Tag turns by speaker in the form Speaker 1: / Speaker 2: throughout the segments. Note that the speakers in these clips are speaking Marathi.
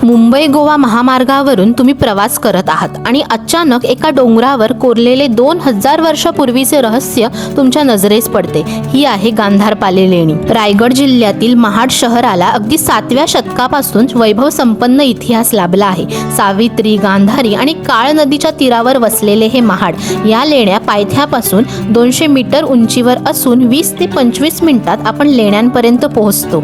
Speaker 1: मुंबई गोवा महामार्गावरून तुम्ही प्रवास करत आहात आणि अचानक एका डोंगरावर कोरलेले 2000 वर्षापूर्वीचे रहस्य तुमच्या नजरेस पडते। ही आहे गांधारपाले लेणी। रायगड जिल्ह्यातील महाड शहराला अगदी 7व्या शतकापासून वैभव संपन्न इतिहास लाभला आहे। सावित्री, गांधारी आणि काळ नदीच्या तीरावर वसलेले हे महाड या लेण्या पायथ्यापासून 200 मीटर उंचीवर असून 20 ते 25 मिनिटात आपण लेण्यांपर्यंत पोहोचतो।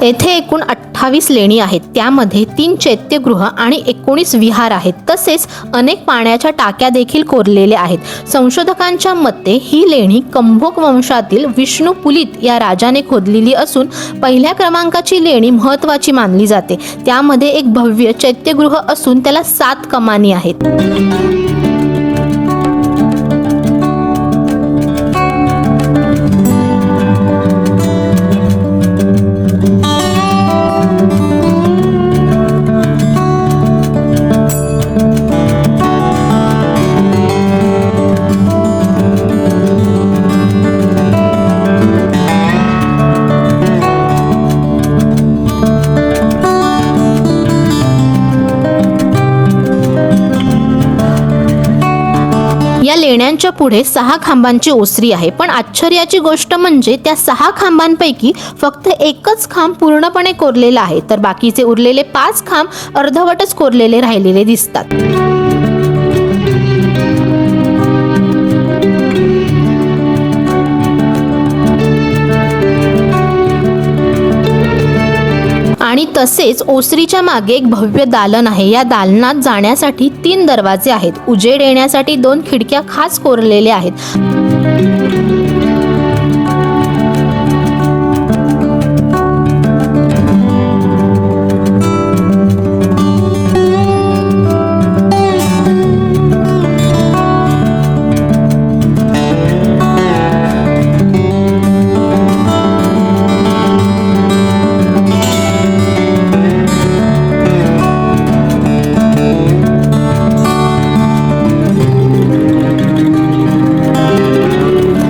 Speaker 1: येथे एकूण 28 लेणी आहेत, त्यामध्ये 3 चैत्यगृह आणि 19 विहार आहेत। तसेच अनेक पाण्याच्या टाक्या देखील कोरलेल्या आहेत। संशोधकांच्या मते ही लेणी कंभोक वंशातील विष्णू पुलित या राजाने खोदलेली असून पहिल्या क्रमांकाची लेणी महत्त्वाची मानली जाते। त्यामध्ये एक भव्य चैत्यगृह असून त्याला 7 कमानी आहेत। या लेण्यांच्या पुढे 6 खांबांची ओसरी आहे, पण आश्चर्याची गोष्ट म्हणजे त्या 6 खांबांपैकी फक्त एकच खांब पूर्णपणे कोरलेला आहे, तर बाकीचे उरलेले 5 खांब अर्धवटच कोरलेले राहिलेले दिसतात। आणि तसेच ओसरीच्या मागे एक भव्य दालन आहे। या दालनात जाण्यासाठी 3 दरवाजे आहेत। उजेड येण्यासाठी 2 खिडक्या खास कोरलेल्या आहेत।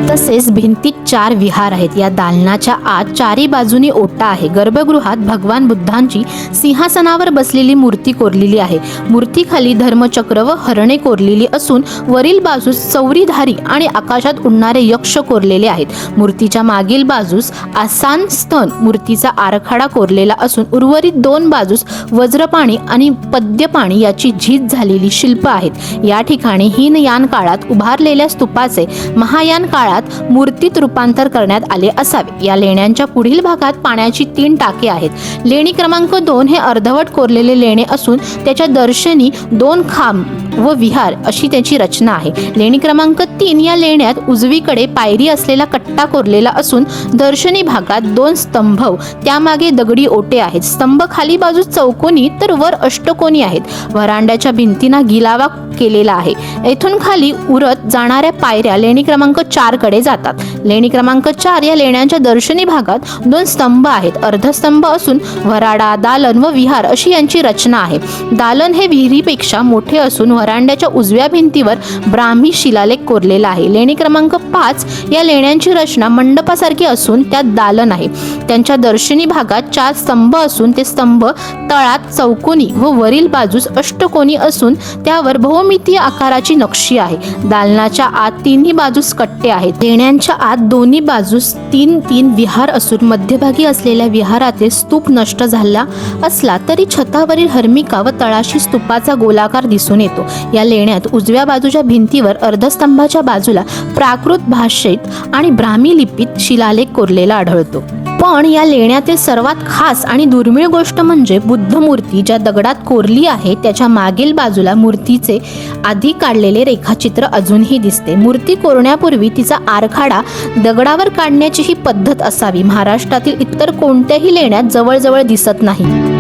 Speaker 1: तसेच भिंतीत 4 विहार आहेत। या दालनाच्या आत 4ही बाजूनी ओटा आहे। गर्भगृहात भगवान बुद्धांची सिंहासनावर बसलेली मूर्ती कोरलेली आहे। मूर्तीखाली धर्मचक्र व हरणे कोरलेली असून वरील बाजूस चौरीधारी आणि आकाशात उडणारे यक्ष कोरलेले आहेत। मूर्तीच्या मागील बाजूस आसान स्तन मूर्तीचा आराखडा कोरलेला असून उर्वरित 2 बाजूस वज्रपाणी आणि पद्यपाणी याची झीज झालेली शिल्प आहेत। या ठिकाणी हीनयान काळात उभारलेल्या स्तूपाचे महायान काळात मूर्तीत रूपांतर करण्यात आले असावे। या लेण्यांच्या पुढील भागात पाण्याची 3 टाके आहेत। लेणी क्रमांक 2 हे अर्धवट कोरलेले लेणे असून त्याच्या दर्शनी 2 खांब व विहार अशी त्याची रचना आहे। लेणी क्रमांक 3 या लेण्यात उजवीकडे पायरी असलेला कट्टा कोरलेला असून दर्शनी भागात 2 स्तंभ, त्यामागे दगडी ओटे आहेत। स्तंभ खाली बाजूस चौकोनी तर वर अष्टकोनी आहेत। व्हरांड्याच्या भिंतींना गिलावा केलेला आहे। येथून खाली उरत जाणाऱ्या पायऱ्या लेणी क्रमांक 4 कडे जातात। लेणी क्रमांक 4 या लेण्यांच्या दर्शनी भागात 2 स्तंभ आहेत। अर्धस्तंभ असून व्हराडा, दालन व विहार अशी यांची रचना आहे। दालन हे विहिरीपेक्षा मोठे असून व्हरांड्याच्या उजव्या भिंतीवर ब्राह्मी शिलालेख कोरलेला आहे। लेणी क्रमांक 5 या लेण्यांची रचना मंडपासारखी असून त्यात दालन आहे। त्यांच्या दर्शनी भागात 4 स्तंभ असून ते स्तंभ तळात चौकोनी व वरील बाजूस अष्टकोनी असून त्यावर बहुमितीय आकाराची नक्षी आहे। दालनाच्या आत 3ही बाजूस कट्टे आहेत। लेण्यांच्या आत दोन्ही बाजूस 3 विहार असून मध्यभागी असलेल्या विहारातील स्तूप नष्ट झाला असला तरी छतावरील हर्मिका व तळाशी स्तूपाचा गोलाकार दिसून येतो। या लेण्यात उजव्या बाजूच्या भिंतीवर अर्धस्तंभाच्या बाजूला प्राकृत भाषेत आणि ब्राह्मी लिपीत शिलालेख कोरलेला आढळतो। पण या लेण्यातील सर्वात खास आणि दुर्मिळ गोष्ट म्हणजे बुद्ध मूर्ती ज्या दगडात कोरली आहे त्याच्या मागील बाजूला मूर्तीचे आधी काढलेले रेखाचित्र अजूनही दिसते। मूर्ती कोरण्यापूर्वी तिचा आराखडा दगडावर काढण्याची ही पद्धत असावी। महाराष्ट्रातील इतर कोणत्याही लेण्यात जवळजवळ दिसत नाही।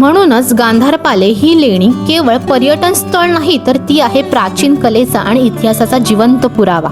Speaker 1: म्हणूनच गांधारपाले ही लेणी केवळ पर्यटन स्थळ नाही तर ती आहे प्राचीन कलेचा आणि इतिहासाचा जिवंत पुरावा.